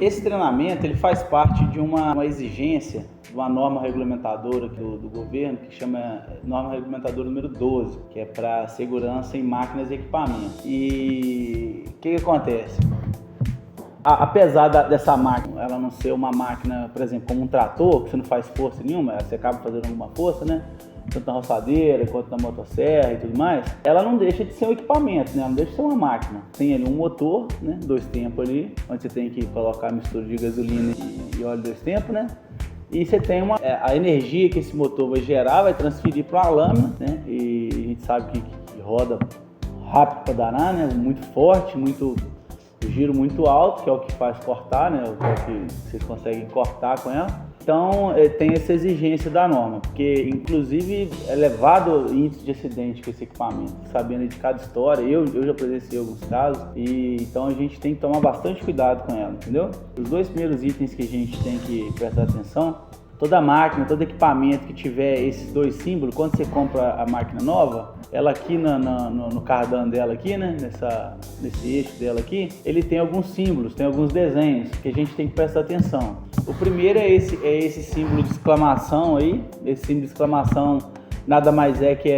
Esse treinamento ele faz parte de uma exigência de uma norma regulamentadora do governo, que chama norma regulamentadora número 12, que é para segurança em máquinas e equipamentos. E o que acontece? Apesar dessa máquina, ela não ser uma máquina, por exemplo, como um trator, que você não faz força nenhuma, você acaba fazendo alguma força, né? Tanto na roçadeira quanto na motosserra e tudo mais, ela não deixa de ser um equipamento, né? Ela não deixa de ser uma máquina. Tem ali um motor, né? 2 tempos ali, onde você tem que colocar a mistura de gasolina e óleo 2 tempos, né? E você tem a energia que esse motor vai gerar, vai transferir para uma lâmina, né? E a gente sabe que roda rápido para danar, né? Muito forte, giro muito alto, que é o que faz cortar, né? É o que vocês conseguem cortar com ela. Então, tem essa exigência da norma, porque, inclusive, é elevado o índice de acidente com esse equipamento, sabendo de cada história. Eu já presenciei alguns casos, e então a gente tem que tomar bastante cuidado com ela, entendeu? Os 2 primeiros itens que a gente tem que prestar atenção, toda máquina, todo equipamento que tiver esses 2 símbolos, quando você compra a máquina nova, ela aqui no cardan dela aqui, né, nesse eixo dela aqui, ele tem alguns símbolos, tem alguns desenhos que a gente tem que prestar atenção. O primeiro é esse símbolo de exclamação aí. Esse símbolo de exclamação nada mais é que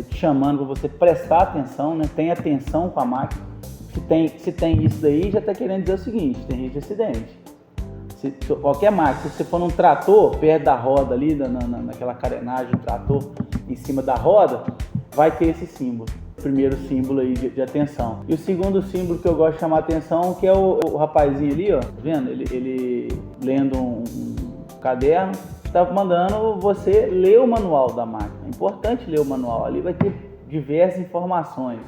te chamando para você prestar atenção, né? Tenha atenção com a máquina. Se tem isso daí, já está querendo dizer o seguinte: tem risco de acidente. Qualquer máquina, se você for num trator, perto da roda ali, naquela carenagem do trator, em cima da roda, vai ter esse símbolo. Primeiro símbolo aí de atenção. E o segundo símbolo que eu gosto de chamar a atenção, que é o rapazinho ali, ó, tá vendo? Ele lendo um caderno, está mandando você ler o manual da máquina. É importante ler o manual, ali vai ter diversas informações.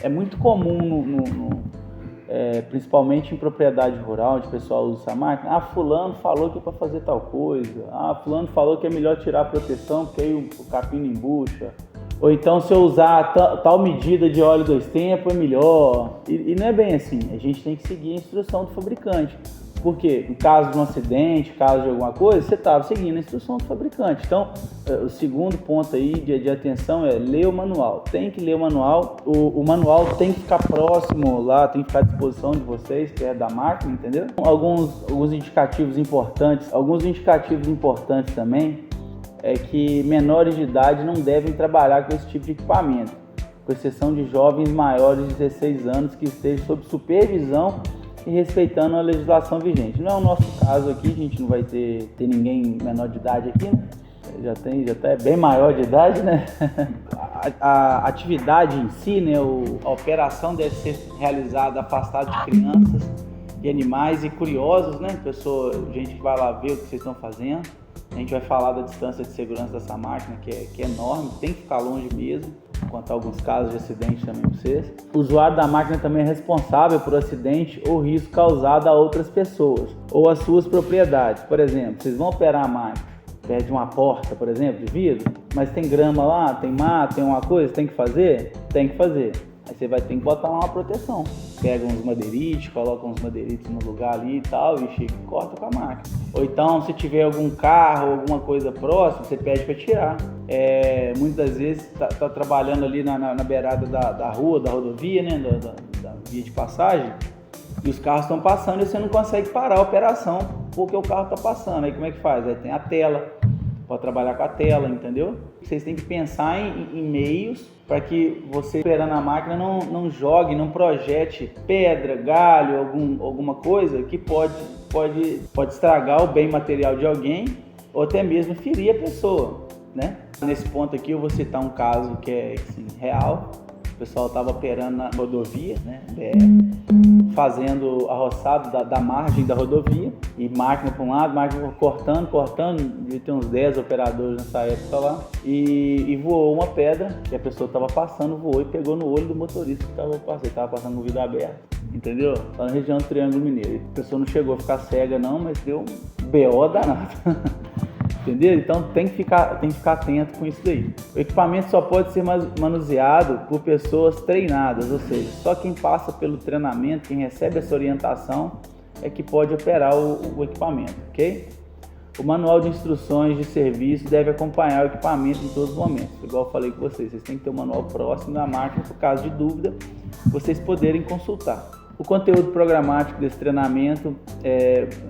É muito comum, principalmente em propriedade rural, onde o pessoal usa essa máquina. Fulano falou que é para fazer tal coisa. Fulano falou que é melhor tirar a proteção, porque aí o capim não embucha. Ou então, se eu usar tal medida de óleo 2 tempos, é melhor. E não é bem assim. A gente tem que seguir a instrução do fabricante. Porque, em caso de um acidente, caso de alguma coisa, você estava seguindo a instrução do fabricante. Então, o segundo ponto aí de atenção é ler o manual. Tem que ler o manual. O manual tem que ficar próximo lá, tem que ficar à disposição de vocês, que é da máquina, entendeu? Alguns indicativos importantes. Alguns indicativos importantes também é que menores de idade não devem trabalhar com esse tipo de equipamento, com exceção de jovens maiores de 16 anos que estejam sob supervisão e respeitando a legislação vigente. Não é o nosso caso aqui, a gente não vai ter ninguém menor de idade aqui, né? Já tá bem maior de idade, né? A atividade em si, né? A operação deve ser realizada afastada de crianças e animais e curiosos, né? Gente que vai lá ver o que vocês estão fazendo. A gente vai falar da distância de segurança dessa máquina, que é enorme, tem que ficar longe mesmo, quanto a alguns casos de acidente também para vocês. O usuário da máquina também é responsável por acidente ou risco causado a outras pessoas ou às suas propriedades. Por exemplo, vocês vão operar a máquina perto de uma porta, por exemplo, de vidro, mas tem grama lá, tem mato, tem uma coisa, tem que fazer? Tem que fazer. Aí você vai ter que botar lá uma proteção. Pega uns madeirites, coloca uns madeirites no lugar ali e tal, e chega e corta com a máquina. Ou então, se tiver algum carro, alguma coisa próxima, você pede para tirar. Muitas vezes tá trabalhando ali na beirada da rua, da rodovia, né, da via de passagem, e os carros estão passando e você não consegue parar a operação porque o carro está passando. Aí como é que faz? Aí tem a tela, pode trabalhar com a tela, entendeu? Vocês têm que pensar em meios para que você, operando a máquina, não jogue, não projete pedra, galho, alguma coisa que pode estragar o bem material de alguém ou até mesmo ferir a pessoa, né? Nesse ponto aqui eu vou citar um caso que é assim, real. O pessoal estava operando na rodovia, né, fazendo a roçada da margem da rodovia, e máquina para um lado, máquina cortando, devia ter uns 10 operadores nessa época lá, e voou uma pedra, e a pessoa estava passando, voou e pegou no olho do motorista que estava passando com o vidro aberto, entendeu? Lá na região do Triângulo Mineiro. A pessoa não chegou a ficar cega não, mas deu um BO danado. Entendeu? Então tem que ficar atento com isso daí. O equipamento só pode ser manuseado por pessoas treinadas, ou seja, só quem passa pelo treinamento, quem recebe essa orientação é que pode operar o equipamento, ok? O manual de instruções de serviço deve acompanhar o equipamento em todos os momentos. Igual eu falei com vocês têm que ter o manual próximo da máquina, por caso de dúvida, vocês poderem consultar. O conteúdo programático desse treinamento,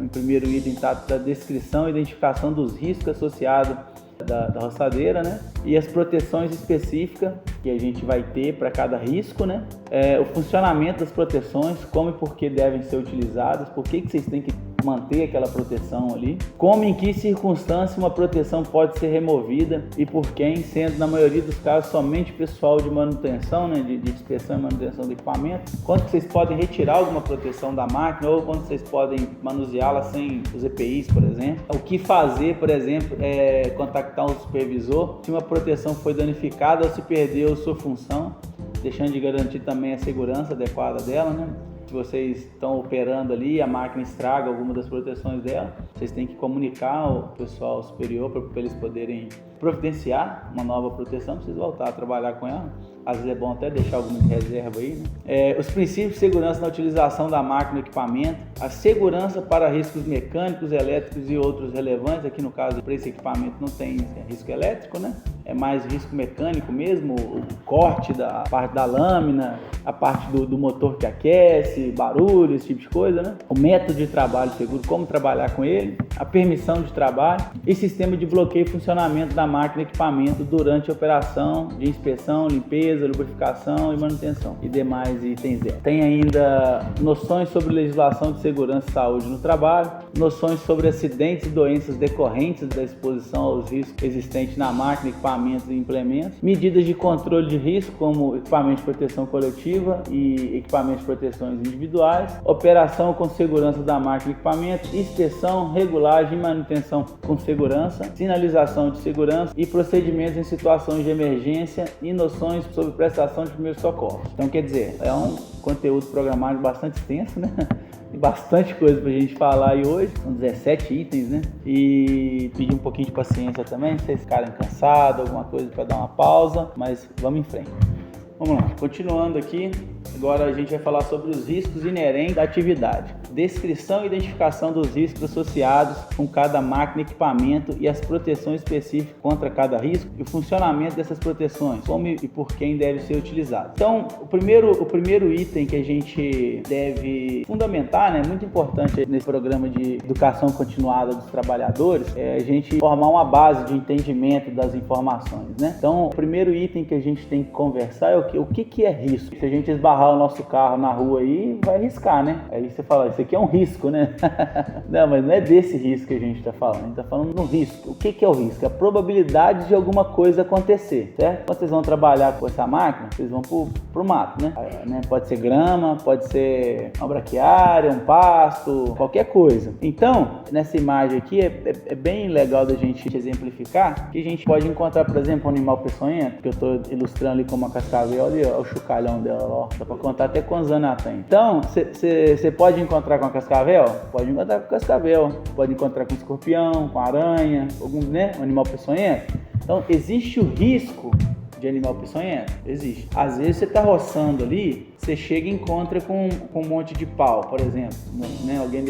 em primeiro item, está da descrição e identificação dos riscos associados da roçadeira, né? E as proteções específicas que a gente vai ter para cada risco, né? O funcionamento das proteções, como e por que devem ser utilizadas, por que vocês têm que manter aquela proteção ali, como em que circunstância uma proteção pode ser removida e por quem, sendo na maioria dos casos somente pessoal de manutenção, né, de inspeção e manutenção do equipamento, quando vocês podem retirar alguma proteção da máquina ou quando vocês podem manuseá-la sem os EPIs, por exemplo. O que fazer, por exemplo, é contactar um supervisor se uma proteção foi danificada ou se perdeu sua função, deixando de garantir também a segurança adequada dela, né? Se vocês estão operando ali e a máquina estraga alguma das proteções dela, vocês têm que comunicar ao pessoal superior para eles poderem providenciar uma nova proteção para vocês voltar a trabalhar com ela. Às vezes é bom até deixar alguma reserva aí, né? Os princípios de segurança na utilização da máquina e equipamento, a segurança para riscos mecânicos, elétricos e outros relevantes. Aqui no caso, para esse equipamento não tem risco elétrico, né? É mais risco mecânico mesmo, o corte da parte da lâmina, a parte do motor que aquece, barulho, esse tipo de coisa, né? O método de trabalho seguro, como trabalhar com ele, a permissão de trabalho e sistema de bloqueio e funcionamento da máquina e equipamento durante a operação de inspeção, limpeza, lubrificação e manutenção e demais itens dela. Tem ainda noções sobre legislação de segurança e saúde no trabalho, noções sobre acidentes e doenças decorrentes da exposição aos riscos existentes na máquina, equipamento e implementos, medidas de controle de risco como equipamento de proteção coletiva e equipamento de proteções individuais, operação com segurança da máquina e equipamento, inspeção, regulagem e manutenção com segurança, sinalização de segurança e procedimentos em situações de emergência e noções sobre prestação de primeiros socorros. Então, quer dizer, é um conteúdo programático bastante extenso, né? Tem bastante coisa pra gente falar aí hoje, são 17 itens, né? E pedir um pouquinho de paciência também, se vocês ficarem cansados, alguma coisa para dar uma pausa, mas vamos em frente. Vamos lá, continuando aqui, agora a gente vai falar sobre os riscos inerentes da atividade. Descrição e identificação dos riscos associados com cada máquina e equipamento e as proteções específicas contra cada risco e o funcionamento dessas proteções, como e por quem deve ser utilizado. Então, o primeiro item que a gente deve fundamentar, né, muito importante nesse programa de educação continuada dos trabalhadores, é a gente formar uma base de entendimento das informações, né? Então, o primeiro item que a gente tem que conversar é o que é risco. Se a gente esbarrar o nosso carro na rua aí, vai riscar, né? Aí você fala, isso aqui é um risco, né? Não, mas não é desse risco que a gente está falando. A gente está falando do risco. O que é o risco? A probabilidade de alguma coisa acontecer, certo? Quando vocês vão trabalhar com essa máquina, vocês vão pro mato, né? Pode ser grama, pode ser uma braquiária, um pasto, qualquer coisa. Então, nessa imagem aqui, é bem legal da gente exemplificar que a gente pode encontrar, por exemplo, um animal peçonhento, que eu estou ilustrando ali como uma cascavel, olha o chocalhão dela, ó. Dá para contar até quantos anos ela tem. Então, você pode encontrar com a cascavel? Pode encontrar com a cascavel. Pode encontrar com escorpião, com aranha, algum, né? Um animal peçonhento. Então, existe o risco de animal peçonhento? Existe. Às vezes você está roçando ali, você chega e encontra com um monte de pau, por exemplo, né? Alguém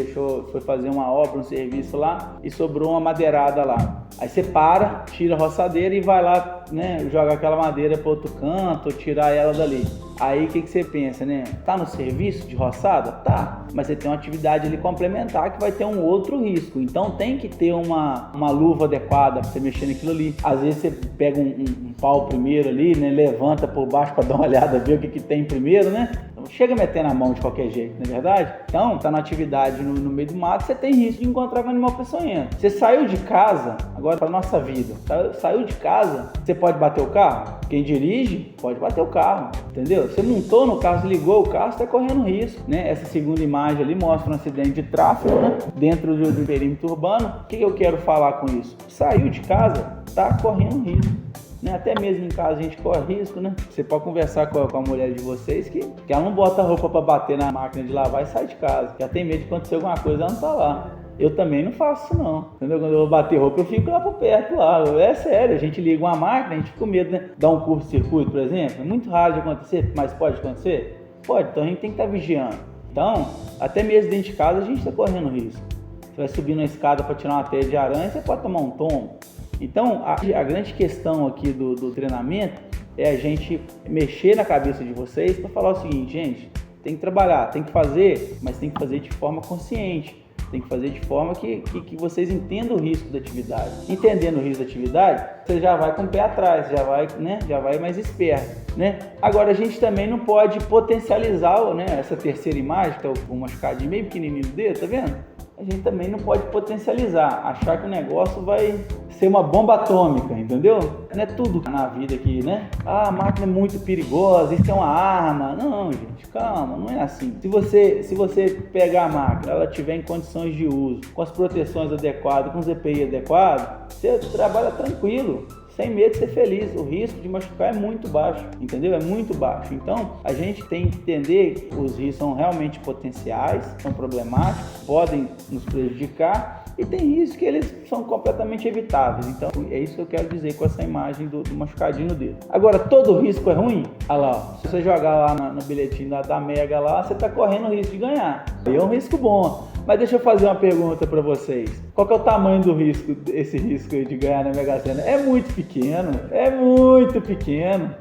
foi fazer uma obra, um serviço lá e sobrou uma madeirada lá. Aí você para, tira a roçadeira e vai lá, né, jogar aquela madeira para outro canto, tirar ela dali. Aí o que você pensa, né? Tá no serviço de roçada? Tá, mas você tem uma atividade ali complementar que vai ter um outro risco. Então tem que ter uma luva adequada para você mexer naquilo ali. Às vezes você pega um pau primeiro ali, né? Levanta por baixo para dar uma olhada, ver o que tem primeiro, né? Então, chega metendo a mão de qualquer jeito, não é verdade? Então, tá na atividade no meio do mato, você tem risco de encontrar com um animal peçonhento. Você saiu de casa, agora para nossa vida, saiu de casa, você pode bater o carro? Quem dirige pode bater o carro, entendeu? Você montou no carro, ligou o carro, você está correndo risco, né? Essa segunda imagem ali mostra um acidente de tráfego, né? Dentro do perímetro urbano. O que eu quero falar com isso? Saiu de casa, está correndo risco. Né? Até mesmo em casa a gente corre risco, né? Você pode conversar com a mulher de vocês que ela não bota a roupa para bater na máquina de lavar e sai de casa. Já tem medo de acontecer alguma coisa, ela não tá lá. Eu também não faço isso não, entendeu? Quando eu vou bater roupa, eu fico lá por perto, lá. É sério, a gente liga uma máquina, a gente fica com medo, né? Dar um curto-circuito, por exemplo. É muito raro de acontecer, mas pode acontecer? Pode, então a gente tem que estar vigiando. Então, até mesmo dentro de casa a gente está correndo risco. Você vai subir na escada para tirar uma teia de aranha, você pode tomar um tombo. Então, a grande questão aqui do treinamento é a gente mexer na cabeça de vocês para falar o seguinte, gente, tem que trabalhar, tem que fazer, mas tem que fazer de forma consciente. Tem que fazer de forma que vocês entendam o risco da atividade. Entendendo o risco da atividade, você já vai com o pé atrás, já vai mais esperto, né? Agora, a gente também não pode potencializar, né, essa terceira imagem, que é o machucadinho bem pequenininho do dedo, tá vendo? A gente também não pode potencializar, achar que o negócio vai ser uma bomba atômica, entendeu? Não é tudo na vida aqui, né? Ah, a máquina é muito perigosa, isso é uma arma. Não, gente, calma, não é assim. Se você pegar a máquina, ela tiver em condições de uso, com as proteções adequadas, com os EPI adequados, você trabalha tranquilo, sem medo de ser feliz. O risco de machucar é muito baixo, entendeu? É muito baixo. Então, a gente tem que entender que os riscos são realmente potenciais, são problemáticos, podem nos prejudicar, e tem riscos que eles são completamente evitáveis. Então, é isso que eu quero dizer com essa imagem do machucadinho no dedo. Agora, todo risco é ruim? Olha lá, ó. Se você jogar lá no bilhetinho da Mega lá, você está correndo o risco de ganhar. E é um risco bom. Mas deixa eu fazer uma pergunta para vocês. Qual que é o tamanho do risco, esse risco aí de ganhar na Mega Sena? É muito pequeno, é muito pequeno.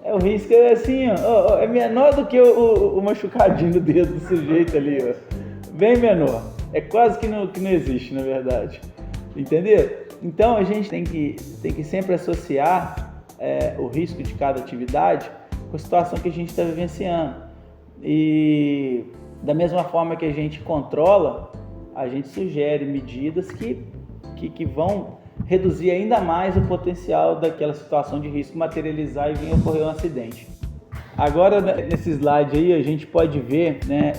O risco é assim, ó, é menor do que o machucadinho no dedo do sujeito ali, ó. Bem menor. É quase que não existe, na verdade. Entendeu? Então a gente tem que sempre associar o risco de cada atividade com a situação que a gente está vivenciando. E da mesma forma que a gente controla, a gente sugere medidas que vão reduzir ainda mais o potencial daquela situação de risco materializar e vir ocorrer um acidente. Agora, nesse slide aí, a gente pode ver, né,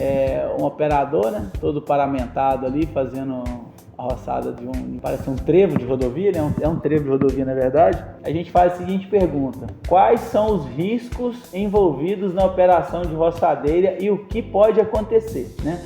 um operador, né, todo paramentado ali, fazendo a roçada parece um trevo de rodovia, né? É um trevo de rodovia, na verdade. A gente faz a seguinte pergunta: quais são os riscos envolvidos na operação de roçadeira e o que pode acontecer, né?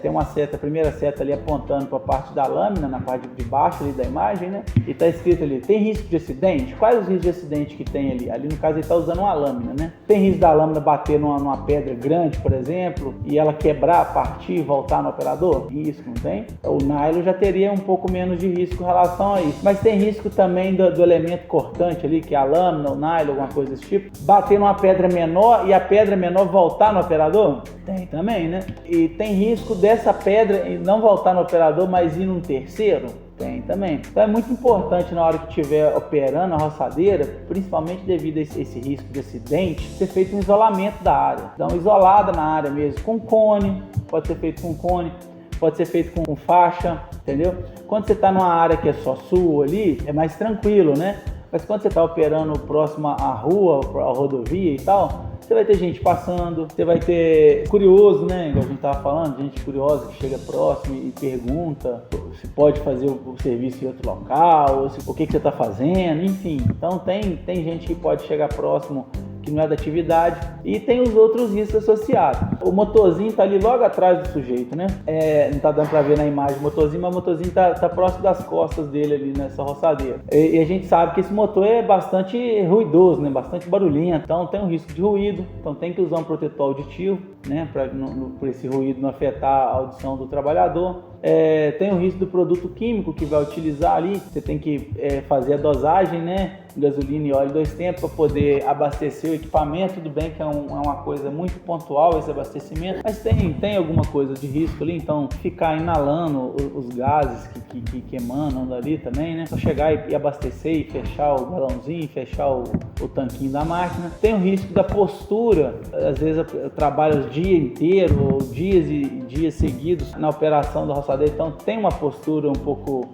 Tem uma seta, a primeira seta ali apontando para a parte da lâmina, na parte de baixo ali da imagem, né? E está escrito ali: tem risco de acidente? Quais os riscos de acidente que tem ali? Ali no caso ele está usando uma lâmina, né? Tem risco da lâmina bater numa pedra grande, por exemplo, e ela quebrar, partir e voltar no operador? Risco, não tem? O nylon já teria um pouco menos de risco em relação a isso. Mas tem risco também do elemento cortante ali, que é a lâmina, o nylon, alguma coisa desse tipo, bater numa pedra menor e a pedra menor voltar no operador? Tem também, né? E tem risco dessa pedra não voltar no operador, mas ir num terceiro? Tem também. Então é muito importante na hora que estiver operando a roçadeira, principalmente devido a esse risco de acidente, ser feito um isolamento da área. Dar uma isolada na área mesmo, com cone, pode ser feito com cone, pode ser feito com faixa, entendeu? Quando você está numa área que é só sua ali, é mais tranquilo, né? Mas quando você está operando próximo à rua, à rodovia e tal, você vai ter gente passando, você vai ter curioso, né? Igual a gente estava falando, gente curiosa que chega próximo e pergunta se pode fazer o serviço em outro local, o que você está fazendo, enfim. Então tem gente que pode chegar próximo que não é da atividade, e tem os outros riscos associados. O motorzinho está ali logo atrás do sujeito, né? Não está dando para ver na imagem o motorzinho, mas o motorzinho está próximo das costas dele ali nessa roçadeira. E a gente sabe que esse motor é bastante ruidoso, né? Bastante barulhento, então tem um risco de ruído, então tem que usar um protetor auditivo, né? Para esse ruído não afetar a audição do trabalhador. Tem o risco do produto químico que vai utilizar ali, você tem que fazer a dosagem, né? Gasolina e óleo 2 tempos para poder abastecer o equipamento. Tudo bem que é uma coisa muito pontual esse abastecimento, mas tem alguma coisa de risco ali, então ficar inalando os gases que emanam dali também, né? Só chegar e abastecer e fechar o galãozinho, fechar o tanquinho da máquina. Tem o risco da postura, às vezes eu trabalho o dia inteiro ou dias e dias seguidos na operação da roçadeira, então tem uma postura um pouco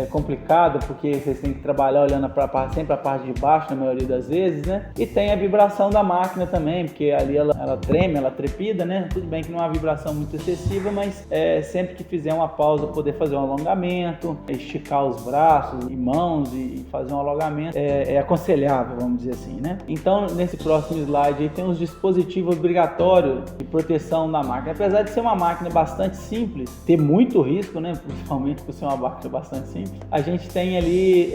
complicado, porque vocês têm que trabalhar olhando sempre a parte de baixo, na maioria das vezes, né? E tem a vibração da máquina também, porque ali ela treme, ela trepida, né? Tudo bem que não é uma vibração muito excessiva, mas sempre que fizer uma pausa, poder fazer um alongamento, esticar os braços e mãos e fazer um alongamento, é aconselhável, vamos dizer assim, né? Então, nesse próximo slide aí tem os dispositivos obrigatórios de proteção da máquina. Apesar de ser uma máquina bastante simples, ter muito risco, né? Principalmente por ser uma máquina bastante simples, a gente tem ali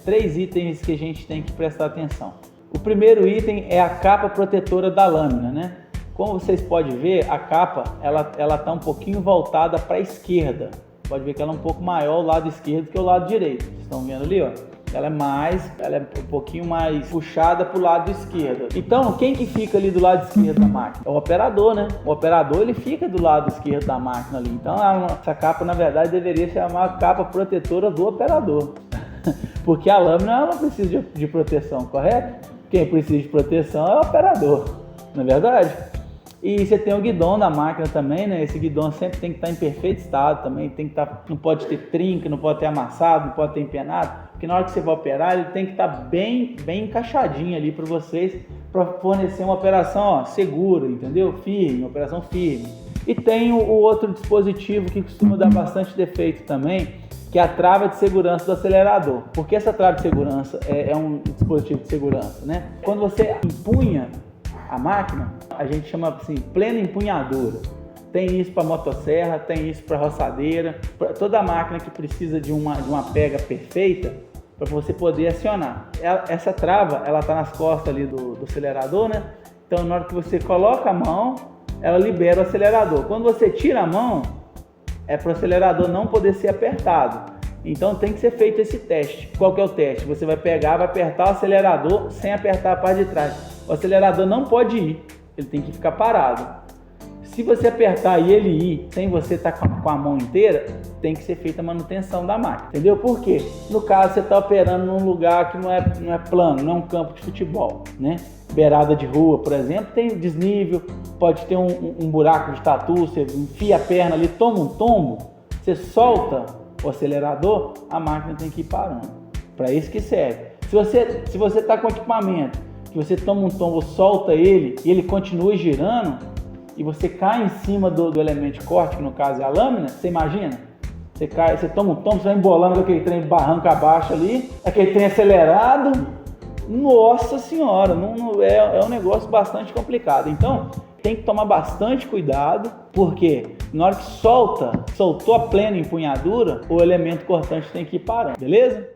3 itens que a gente tem que prestar atenção. O primeiro item é a capa protetora da lâmina, né? Como vocês podem ver, a capa ela está um pouquinho voltada para a esquerda. Pode ver que ela é um pouco maior o lado esquerdo que o lado direito. Vocês estão vendo ali, ó? ela é um pouquinho mais puxada para o lado esquerdo. Então, quem que fica ali do lado esquerdo da máquina? É o operador, né? O operador, ele fica do lado esquerdo da máquina ali. Então, essa capa, na verdade, deveria ser uma capa protetora do operador. Porque a lâmina, ela não precisa de proteção, correto? Quem precisa de proteção é o operador, não é verdade? E você tem o guidão da máquina também, né? Esse guidão sempre tem que estar em perfeito estado também, tem que estar, não pode ter trinca, não pode ter amassado, não pode ter empenado, porque na hora que você vai operar, ele tem que estar bem encaixadinho ali para vocês, para fornecer uma operação segura, entendeu? Firme, uma operação firme. E tem o outro dispositivo que costuma dar bastante defeito também, que é a trava de segurança do acelerador. Porque essa trava de segurança é um dispositivo de segurança, né? Quando você empunha a máquina, a gente chama assim, plena empunhadura. Tem isso para motosserra, tem isso para roçadeira, para toda máquina que precisa de uma pega perfeita para você poder acionar. Essa trava, ela está nas costas ali do acelerador, né? Então, na hora que você coloca a mão, ela libera o acelerador. Quando você tira a mão, é para o acelerador não poder ser apertado. Então tem que ser feito esse teste. Qual que é o teste? Você vai pegar, vai apertar o acelerador sem apertar a parte de trás. O acelerador não pode ir, ele tem que ficar parado. Se você apertar e ele ir, sem você estar com a mão inteira, tem que ser feita a manutenção da máquina. Entendeu? Por quê? No caso, você está operando num lugar que não é plano, não é um campo de futebol, né? Beirada de rua, por exemplo, tem desnível, pode ter um buraco de tatu, você enfia a perna ali, toma um tombo, você solta o acelerador, a máquina tem que ir parando. Para isso que serve. Se você está com equipamento, que você toma um tombo, solta ele e ele continua girando, e você cai em cima do elemento de corte, que no caso é a lâmina, você imagina? Você cai, você toma um tombo, você vai embolando com aquele trem barranco abaixo ali, aquele trem acelerado. Nossa senhora, é um negócio bastante complicado. Então, tem que tomar bastante cuidado, porque na hora que soltou a plena empunhadura, o elemento cortante tem que ir parando, beleza?